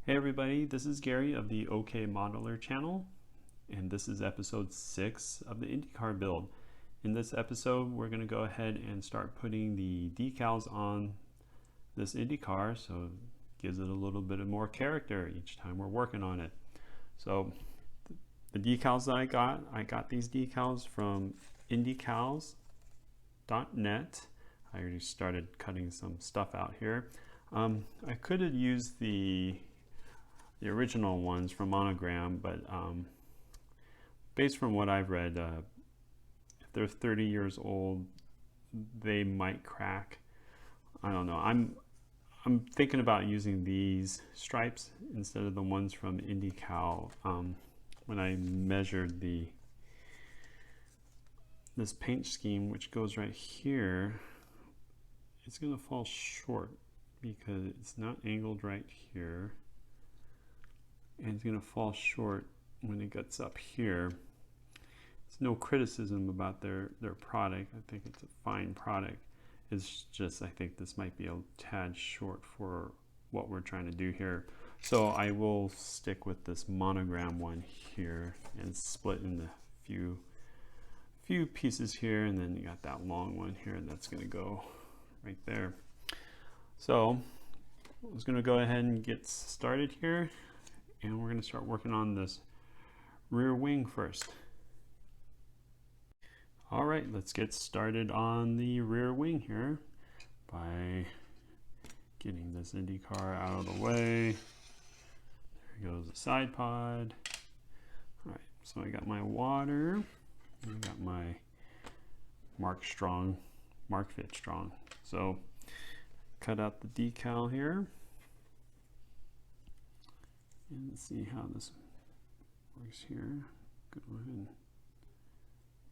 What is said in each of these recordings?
Hey everybody, this is Gary of the OK Modeler channel, and this is episode 6 of the IndyCar build. In this episode, we're going to go ahead and start putting the decals on this IndyCar, so it gives it a little bit of more character each time we're working on it. So the decals that I got these decals from decals.net. I already started cutting some stuff out here. I could have used the original ones from Monogram, but based from what I've read, if they're 30 years old, they might crack. I don't know. I'm thinking about using these stripes instead of the ones from IndyCal. When I measured this paint scheme, which goes right here, it's going to fall short because it's not angled right here. And it's going to fall short when it gets up here. It's no criticism about their product. I think it's a fine product. It's just, I think this might be a tad short for what we're trying to do here. So I will stick with this Monogram one here and split into few pieces here, and then you got that long one here that's going to go right there. So I was going to go ahead and get started here. And we're going to start working on this rear wing first. All right, let's get started on the rear wing here by getting this IndyCar out of the way. There goes the side pod. All right, so I got my water. I got my Mark Fit Strong. So cut out the decal here. And let's see how this works here. Go ahead and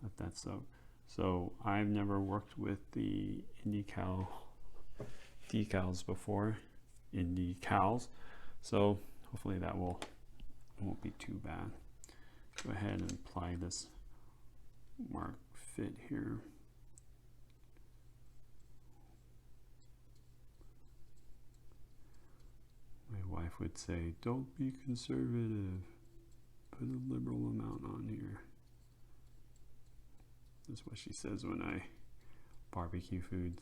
let that soak. So I've never worked with the IndyCal decals before, IndyCals. So hopefully that won't be too bad. Go ahead and apply this Mark Fit here. My wife would say, don't be conservative, put a liberal amount on here. That's what she says when I barbecue food.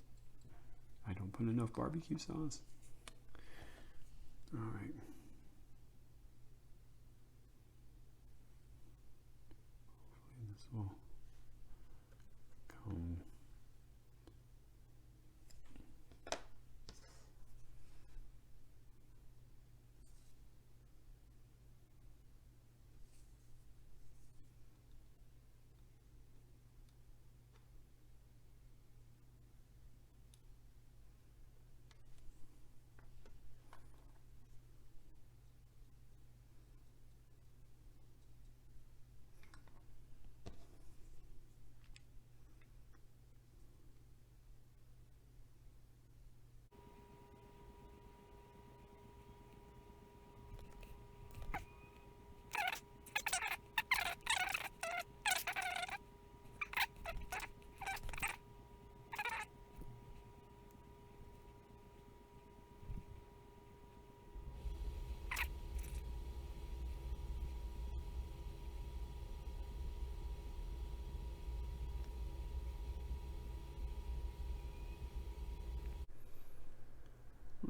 I don't put enough barbecue sauce. All right. Hopefully this will come.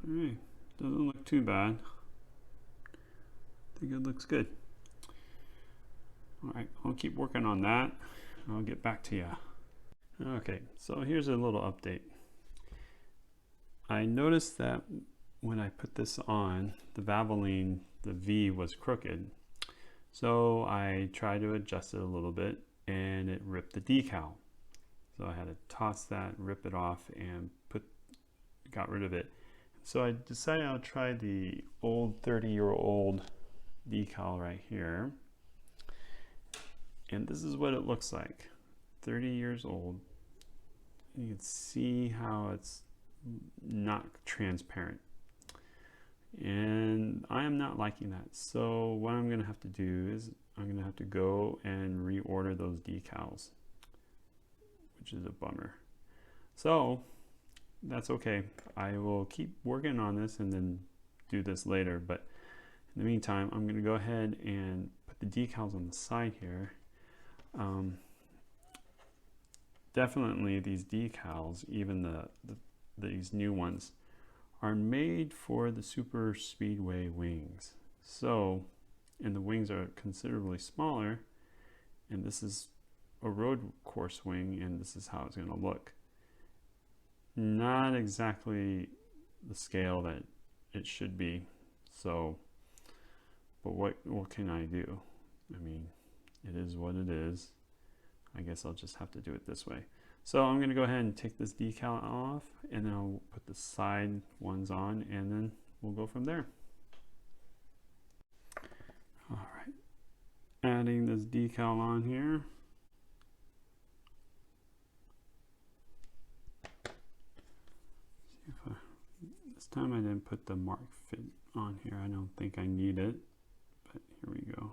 Alright, doesn't look too bad. I think it looks good. Alright, I'll keep working on that. I'll get back to you. Okay, so here's a little update. I noticed that when I put this on, the Valvoline, the V was crooked. So I tried to adjust it a little bit and it ripped the decal. So I had to toss that, rip it off, and got rid of it. So I decided I'll try the old 30-year-old decal right here. And this is what it looks like. 30 years old. You can see how it's not transparent. And I am not liking that. So what I'm going to have to do is I'm going to have to go and reorder those decals, which is a bummer. So that's okay. I will keep working on this and then do this later, but In the meantime, I'm going to go ahead and put the decals on the side here. Definitely these decals, even these new ones, are made for the super speedway wings. So, and the wings are considerably smaller, and this is a road course wing, and this is how it's going to look. Not exactly the scale that it should be. So, but what can I do? I mean, it is what it is. I guess I'll just have to do it this way. So I'm going to go ahead and take this decal off, and then I'll put the side ones on, and then we'll go from there. All right, adding this decal on here. See if this time I didn't put the mark fit on here. I don't think I need it, but here we go.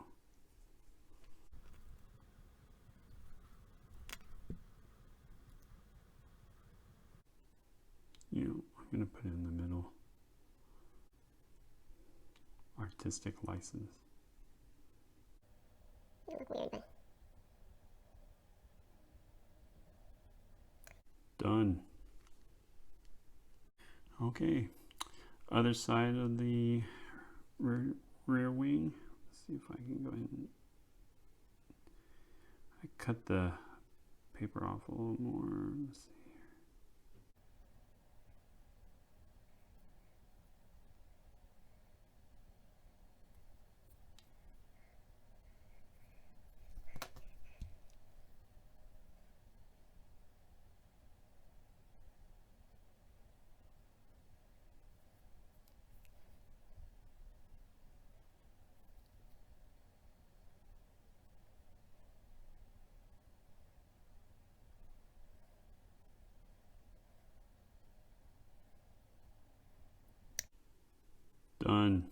You know, I'm going to put it in the middle. Artistic license. You look weird, but... Done. Okay. Other side of the rear wing. Let's see if I can go ahead and... I cut the paper off a little more. Let's see. Done.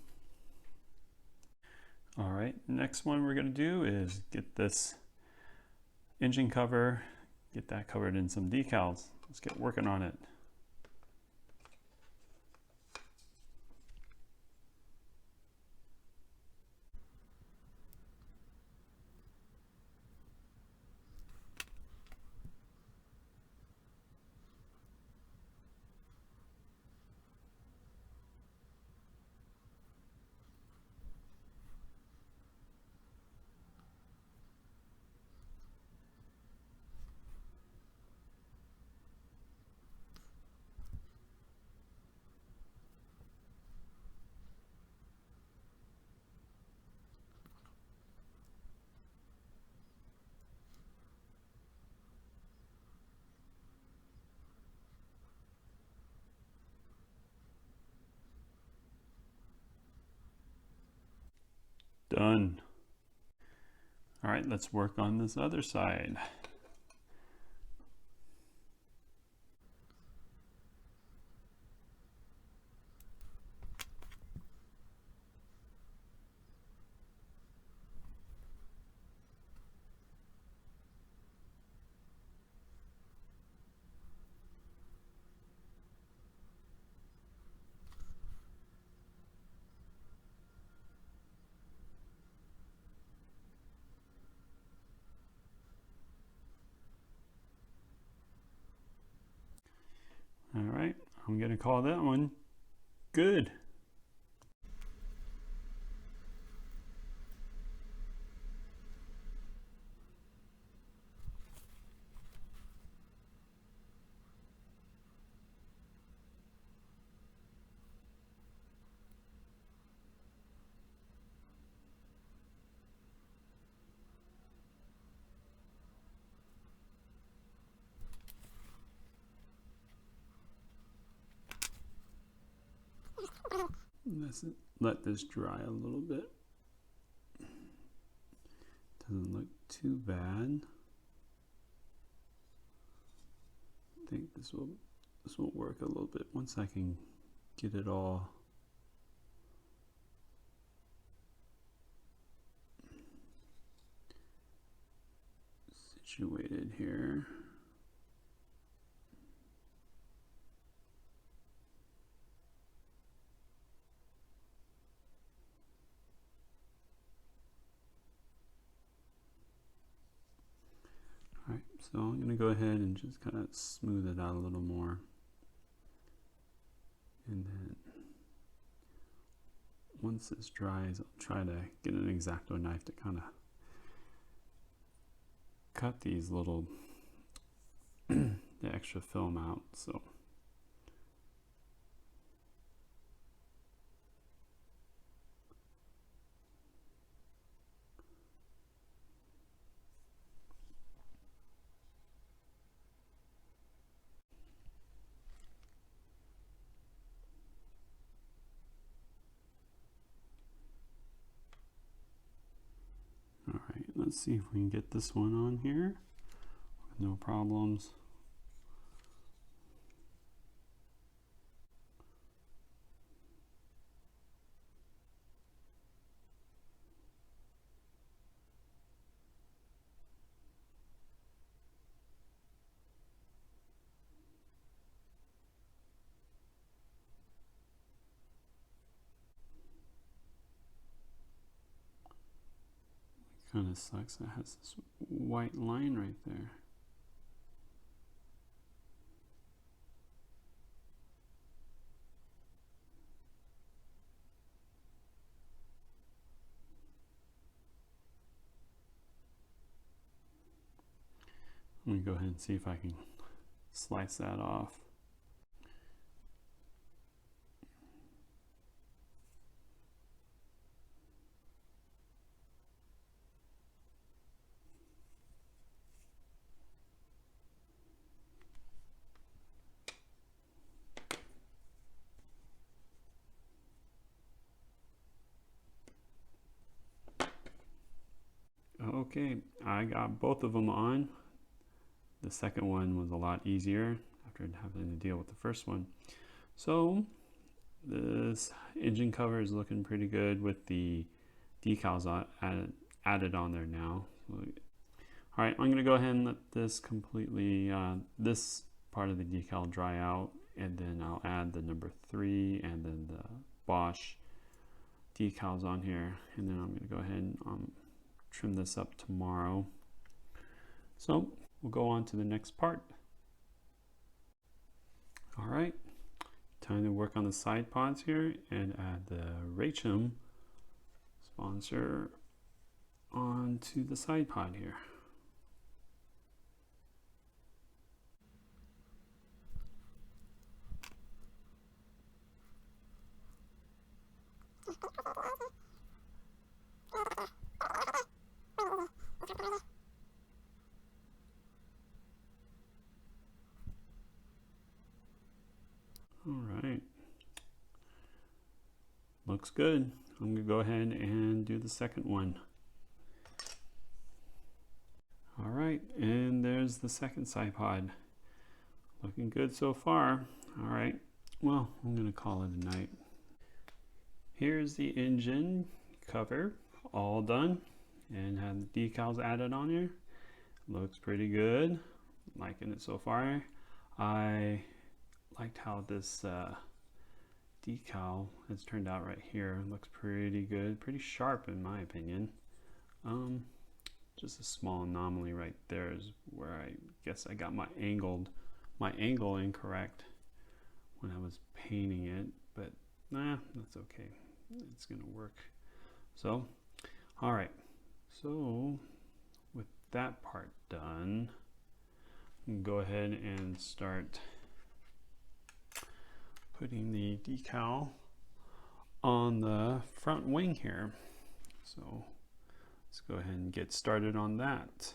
All right, next one we're going to do is get this engine cover, get that covered in some decals. Let's get working on it. Done. All right, let's work on this other side. All right, I'm going to call that one good. Let's let this dry a little bit. Doesn't look too bad. I think this will work a little bit once I can get it all situated here. So I'm going to go ahead and just kind of smooth it out a little more. And then once this dries, I'll try to get an X-Acto knife to kind of cut these little the extra film out. So all right, let's see if we can get this one on here. No problems. Kind of sucks. It has this white line right there. Let me go ahead and see if I can slice that off. Okay, I got both of them on. The second one was a lot easier after having to deal with the first one. So this engine cover is looking pretty good with the decals added on there now. So, all right, I'm going to go ahead and let this completely, this part of the decal dry out, and then I'll add the number 3 and then the Bosch decals on here, and then I'm going to go ahead and trim this up tomorrow. So we'll go on to the next part. All right, time to work on the side pods here and add the Racham sponsor onto the side pod here. All right, looks good. I'm gonna go ahead and do the second one. All right, and there's the second side pod. Looking good so far. All right, well, I'm gonna call it a night. Here's the engine cover, all done, and have the decals added on here. Looks pretty good. Liking it so far. I liked how this decal has turned out right here. Looks pretty good, pretty sharp in my opinion. Just a small anomaly right there is where I guess I got my angle incorrect when I was painting it, but nah, that's okay. It's gonna work. So, all right. So with that part done, I can go ahead and start putting the decal on the front wing here. So let's go ahead and get started on that.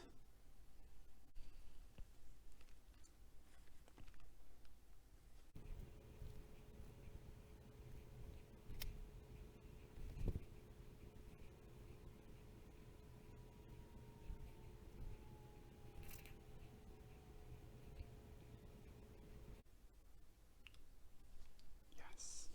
Yes.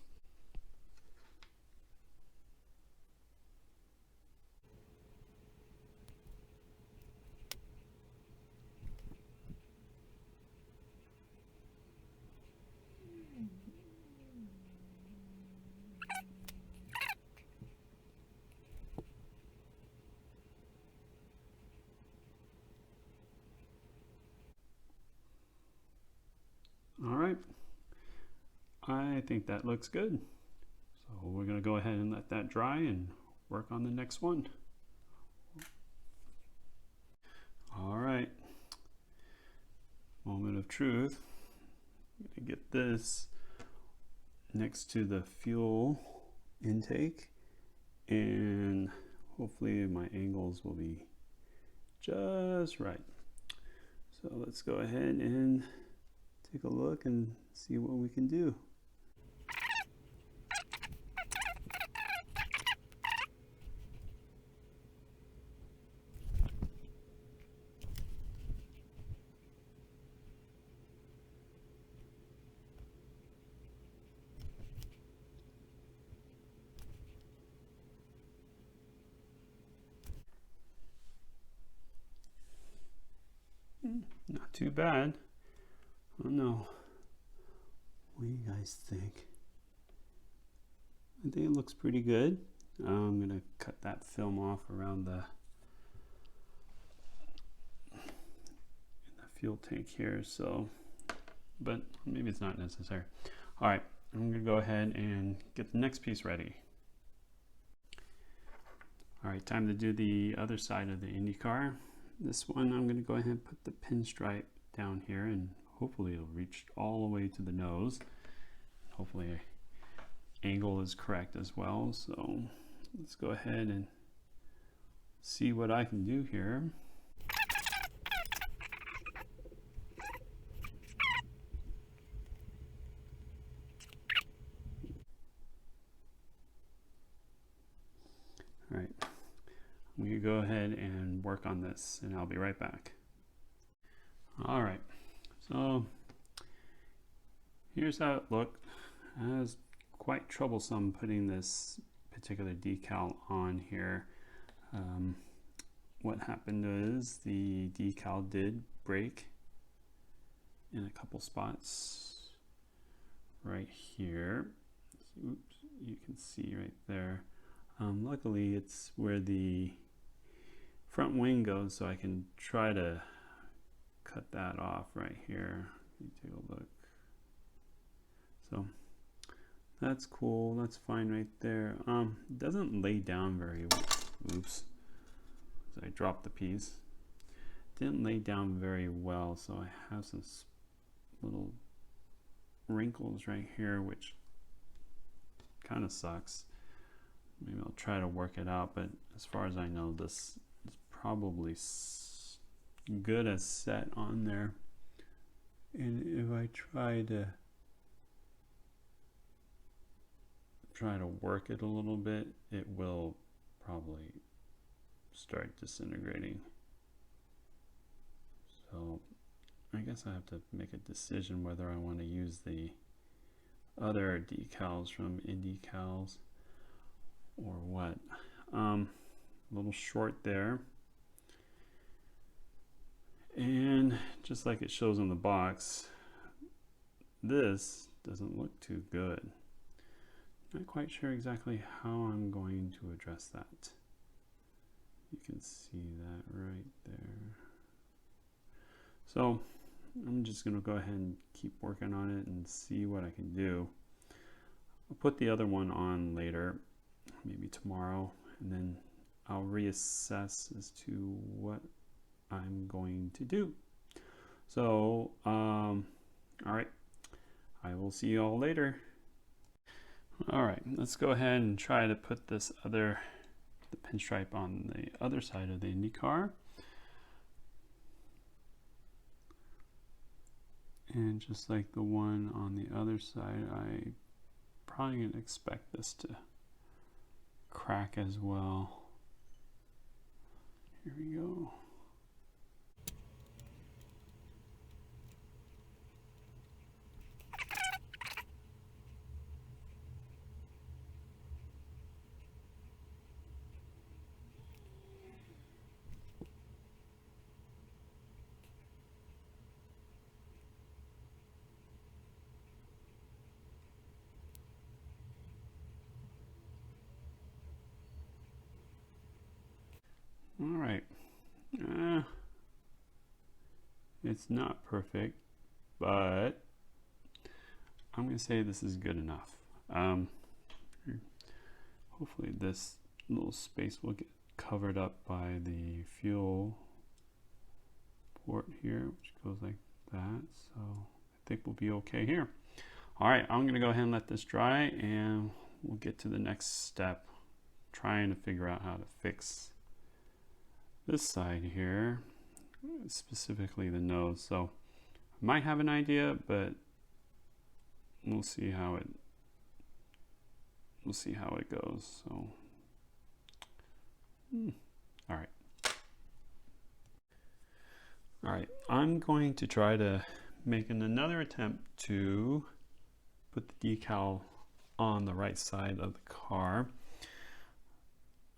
I think that looks good. So we're going to go ahead and let that dry and work on the next one. All right, moment of truth. I'm going to get this next to the fuel intake, and hopefully my angles will be just right. So let's go ahead and take a look and see what we can do. Not too bad. I don't know. What do you guys think? I think it looks pretty good. I'm going to cut that film off around the fuel tank here, so, but maybe it's not necessary. All right, I'm going to go ahead and get the next piece ready. All right, time to do the other side of the IndyCar. This one, I'm going to go ahead and put the pinstripe down here, and hopefully it'll reach all the way to the nose. Hopefully angle is correct as well. So let's go ahead and see what I can do here. All right, I'm going to go ahead and work on this, and I'll be right back. All right, so here's how it looked. I was quite troublesome putting this particular decal on here. What happened is the decal did break in a couple spots right here. Oops, you can see right there. Luckily it's where the front wing goes, so I can try to cut that off right here. You take a look. So that's cool, that's fine right there. It doesn't lay down very well. Oops, I dropped the piece. Didn't lay down very well, so I have some little wrinkles right here, which kind of sucks. Maybe I'll try to work it out, but as far as I know, this is probably good as set on there. And if I try to work it a little bit, it will probably start disintegrating. So I guess I have to make a decision whether I want to use the other decals from IndyCars or what. A little short there, and just like it shows on the box, this doesn't look too good. Not quite sure exactly how I'm going to address that. You can see that right there. So I'm just going to go ahead and keep working on it and see what I can do. I'll put the other one on later, maybe tomorrow, and then I'll reassess as to what I'm going to do. So, all right, I will see you all later. All right, let's go ahead and try to put the pinstripe on the other side of the IndyCar. And just like the one on the other side, I probably gonna expect this to crack as well. Here we go. All right, it's not perfect, but I'm going to say this is good enough. Hopefully this little space will get covered up by the fuel port here, which goes like that. So I think we'll be okay here. All right, I'm going to go ahead and let this dry, and we'll get to the next step, trying to figure out how to fix this side here, specifically the nose. So I might have an idea, but we'll see how it goes. So all right, I'm going to try to make another attempt to put the decal on the right side of the car.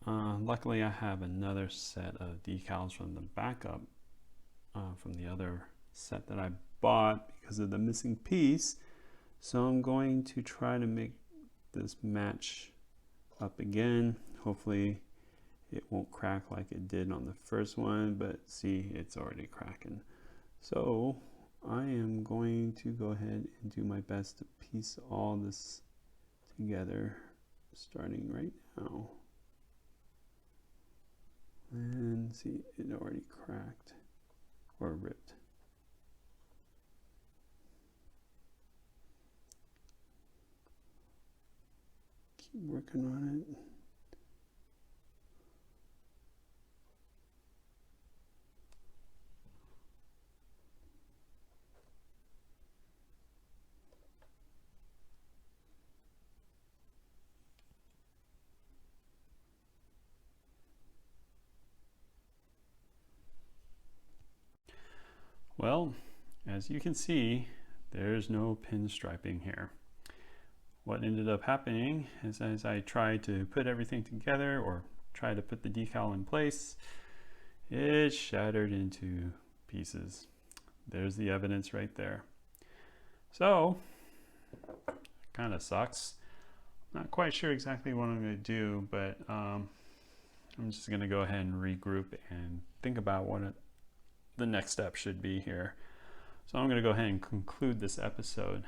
Luckily I have another set of decals from the backup, from the other set that I bought because of the missing piece. So I'm going to try to make this match up again. Hopefully it won't crack like it did on the first one, but see, it's already cracking. So I am going to go ahead and do my best to piece all this together, starting right now. And see, it already cracked or ripped. Keep working on it. Well, as you can see, there's no pinstriping here. What ended up happening is, as I tried to put everything together or try to put the decal in place, it shattered into pieces. There's the evidence right there. So, kind of sucks. Not quite sure exactly what I'm going to do, but I'm just going to go ahead and regroup and think about what the next step should be here. So I'm going to go ahead and conclude this episode.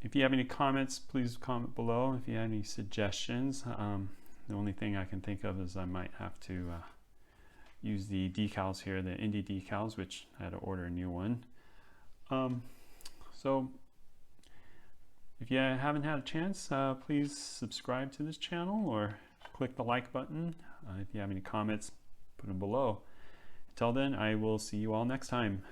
If you have any comments, please comment below. If you have any suggestions, the only thing I can think of is I might have to use the decals here, the Indy decals, which I had to order a new one. So if you haven't had a chance, please subscribe to this channel or click the like button. If you have any comments, put them below. Until then, I will see you all next time.